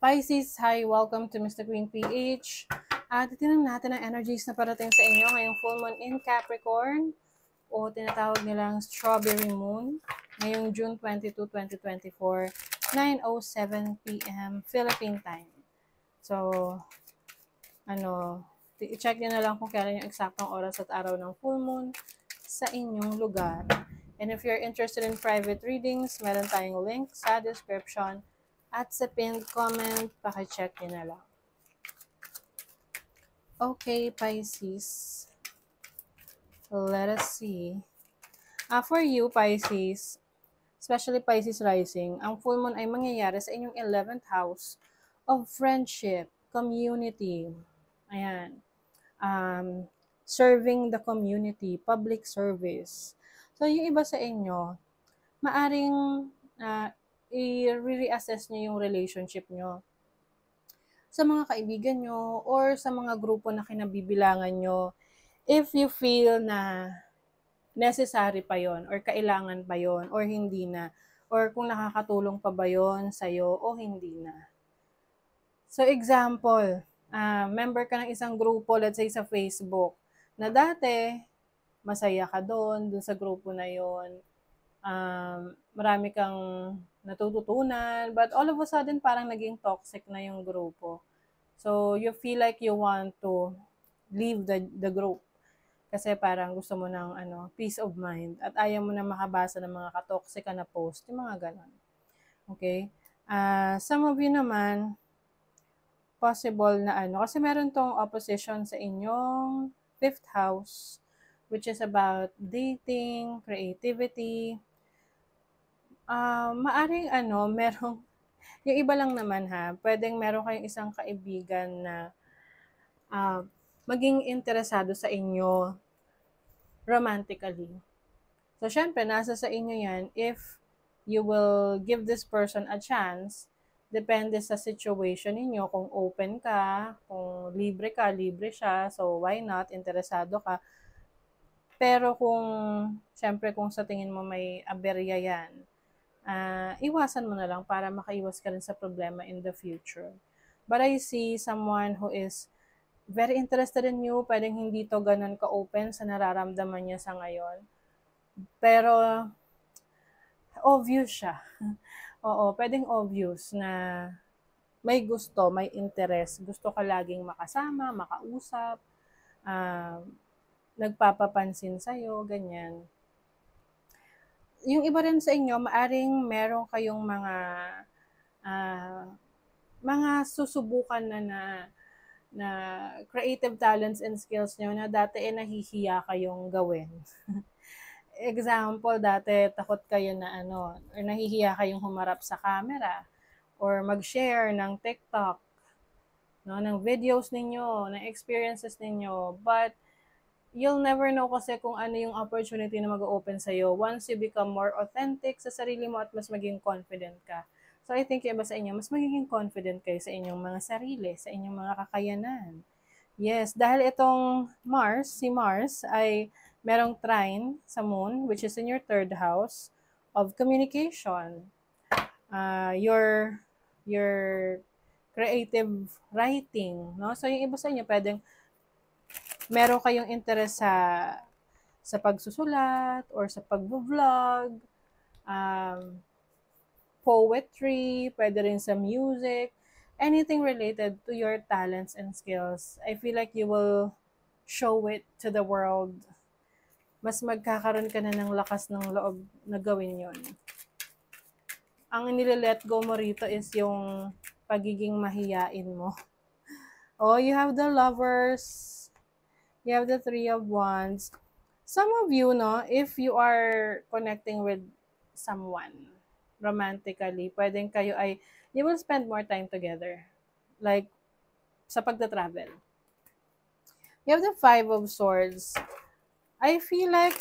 Pisces, hi! Welcome to Mr. Green PH. Titignan natin ang energies na parating sa inyo ngayong full moon in Capricorn o tinatawag nilang Strawberry Moon ngayong June 22, 2024, 9:07 p.m. Philippine time. So, i-check nyo na lang kung kailan yung eksaktong oras at araw ng full moon sa inyong lugar. And if you're interested in private readings, meron tayong link sa description at sa pinned comment, pakicheck nyo na lang. Okay, Pisces. Let us see. For you, Pisces, especially Pisces rising, ang full moon ay mangyayari sa inyong 11th house of friendship, community. Ayan. Serving the community, public service. So, yung iba sa inyo, maaring i-reassess nyo yung relationship nyo sa mga kaibigan nyo or sa mga grupo na kinabibilangan nyo if you feel na necessary pa yon or kailangan pa yon or hindi na, or kung nakakatulong pa ba yon sa'yo o hindi na. So example, member ka ng isang grupo, let's say sa Facebook, na dati masaya ka dun sa grupo na yon, marami kang natututunan, but all of a sudden parang naging toxic na yung grupo. So you feel like you want to leave the group kasi parang gusto mo ng peace of mind at ayaw mo na makabasa ng mga katoxica na post, yung mga ganon. Okay? Some of you naman, possible na kasi meron tong opposition sa inyong 5th house, which is about dating, creativity. Maaring merong, yung iba lang naman pwedeng meron kayong isang kaibigan na maging interesado sa inyo romantically. So, syempre, nasa sa inyo yan if you will give this person a chance. Depende sa situation ninyo, kung open ka, kung libre ka, libre siya, so why not, interesado ka. Pero syempre kung sa tingin mo may aberya yan, iwasan mo na lang para makaiwas ka rin sa problema in the future. But I see someone who is very interested in you, pwedeng hindi to ganun ka-open sa nararamdaman niya sa ngayon. Pero, obvious siya. Oo, pwedeng obvious na may gusto, may interest. Gusto ka laging makasama, makausap, nagpapapansin sa'yo, ganyan. Yung iba rin sa inyo, maaring meron kayong mga susubukan na creative talents and skills nyo na dati nahihiya kayong gawin. Example, dati takot kayo na or nahihiya kayong humarap sa camera or mag-share ng TikTok, ng videos ninyo, ng experiences ninyo. But you'll never know kasi kung ano yung opportunity na mag-open sa'yo once you become more authentic sa sarili mo at mas maging confident ka. So I think yung iba sa inyo, mas magiging confident kayo sa inyong mga sarili, sa inyong mga kakayanan. Yes, dahil itong si Mars ay merong trine sa Moon, which is in your 3rd house of communication. Your creative writing, no? So yung iba sa inyo, pwedeng meron kayong interest sa pagsusulat or sa pag-vlog, poetry, pwede rin sa music, anything related to your talents and skills. I feel like you will show it to the world. Mas magkakaroon ka na ng lakas ng loob na gawin yon. Ang nile-let go mo rito is yung pagiging mahiyain mo. Oh, you have the Lovers. You have the 3 of Wands. Some of you, if you are connecting with someone romantically, pwedeng kayo you will spend more time together. Like, sa pagta-travel. You have the 5 of Swords. I feel like,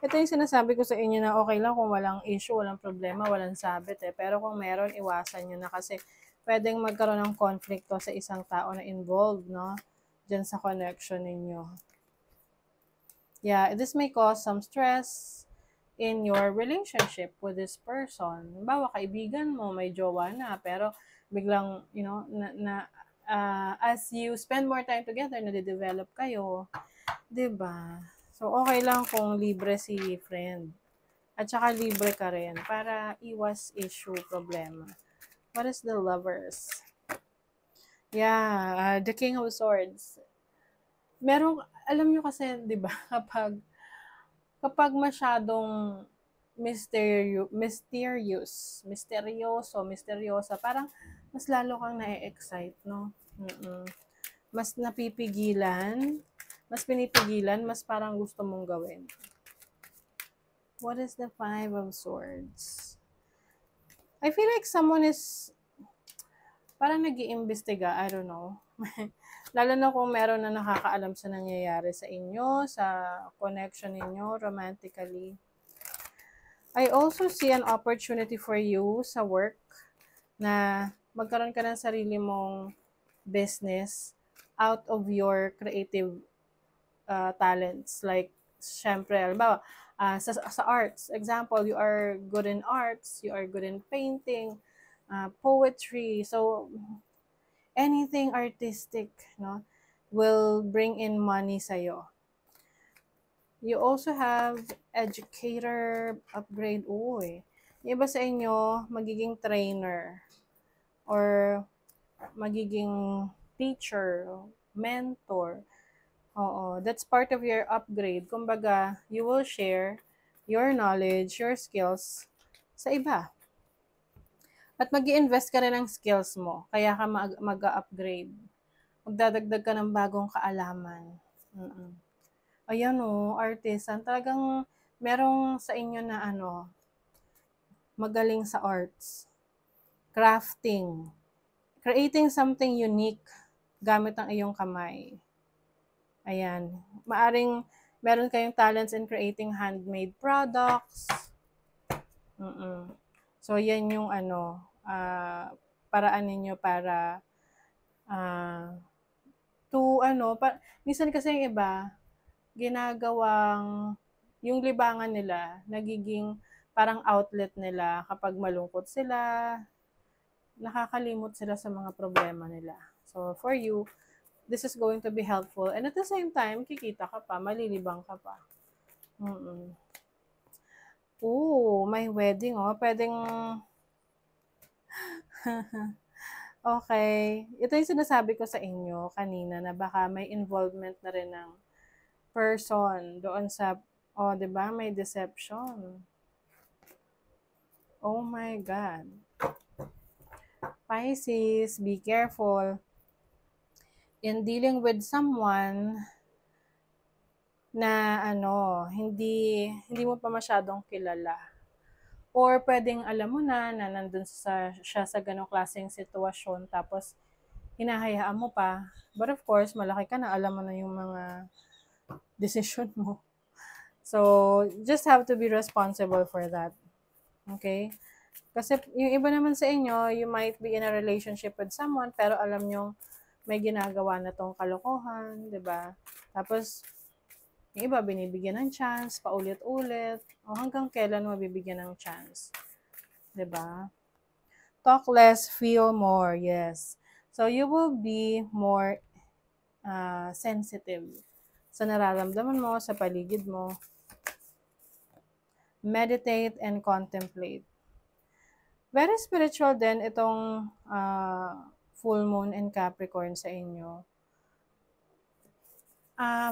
ito yung sinasabi ko sa inyo na okay lang kung walang issue, walang problema, walang sabit Pero kung meron, iwasan nyo na kasi pwedeng magkaroon ng konflikto sa isang tao na involved, dyan sa connection ninyo. Yeah, this may cause some stress in your relationship with this person. Halimbawa, kaibigan mo, may jowa na, pero biglang, as you spend more time together, nade-develop kayo, 'di ba? So, okay lang kung libre si friend. At saka libre ka rin para iwas issue, problema. What is the lovers? Yeah, the King of Swords. Alam nyo kasi, di ba, kapag masyadong misteryosa, parang mas lalo kang na-excite, no? Mm-mm. Mas napipigilan, mas pinipigilan, mas parang gusto mong gawin. What is the Five of Swords? I feel like someone is parang nag-iimbestiga, I don't know. Lalo na kung meron na nakakaalam sa nangyayari sa inyo, sa connection ninyo romantically. I also see an opportunity for you sa work na magkaroon ka ng sarili mong business out of your creative talents. Like, syempre, halimbawa, sa arts. Example, you are good in arts, you are good in painting, poetry. So, anything artistic, no, will bring in money sa'yo. You also have educator upgrade. Uy, yung iba sa inyo, magiging trainer or magiging teacher, mentor. Oo, that's part of your upgrade. Kumbaga, you will share your knowledge, your skills sa iba. At mag-i-invest ka rin ng skills mo, kaya ka mag-upgrade. Magdadagdag ka ng bagong kaalaman. Ayan o, artisan. Talagang merong sa inyo na magaling sa arts. Crafting. Creating something unique gamit ang iyong kamay. Ayan. Maaring meron kayong talents in creating handmade products. So, yan yung paraan ninyo para minsan kasi yung iba, ginagawang yung libangan nila, nagiging parang outlet nila kapag malungkot sila, nakakalimot sila sa mga problema nila. So, for you, this is going to be helpful. And at the same time, kikita ka pa, malilibang ka pa. May wedding, Pwedeng... Okay. Ito yung sinasabi ko sa inyo kanina na baka may involvement na rin ng person doon sa, di ba, may deception. Oh my God. Pisces, be careful in dealing with someone na hindi mo pa masyadong kilala. Or pwedeng alam mo na nandun siya sa ganong klaseng sitwasyon tapos hinahayaan mo pa. But of course, malaki ka na, alam mo na yung mga decision mo. So, just have to be responsible for that. Okay? Kasi yung iba naman sa inyo, you might be in a relationship with someone pero alam nyo may ginagawa na tong kalokohan, 'di ba? Tapos yung iba binibigyan ng chance paulit-ulit. O hanggang kailan mo bibigyan ng chance? 'Di ba? Talk less, feel more. Yes. So you will be more sensitive sa nararamdaman mo, sa paligid mo. Meditate and contemplate. Very spiritual din itong full moon in Capricorn sa inyo.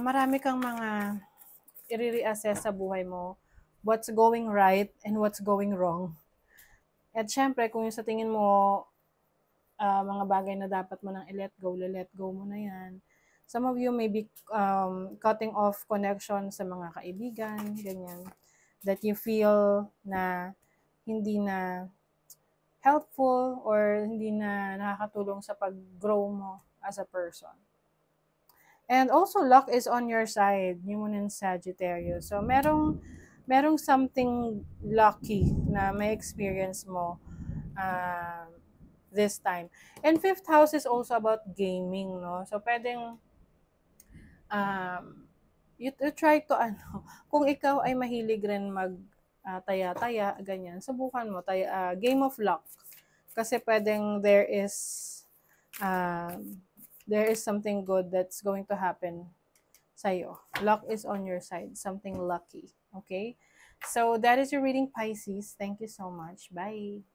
Marami kang mga i-reassess sa buhay mo. What's going right and what's going wrong. At syempre, kung yung sa tingin mo, mga bagay na dapat mo nang i-let go mo na yan. Some of you may be cutting off connection sa mga kaibigan, ganyan. That you feel na hindi na helpful or hindi na nakakatulong sa pag-grow mo as a person. And also, luck is on your side, New Moon in Sagittarius. So, merong something lucky na may experience mo this time. And 5th house is also about gaming, no? So, pwedeng you try to, kung ikaw ay mahilig rin mag taya-taya, ganyan, subukan mo, game of luck. Kasi pwedeng there is something good that's going to happen sa'yo. Luck is on your side. Something lucky. Okay? So, that is your reading, Pisces. Thank you so much. Bye!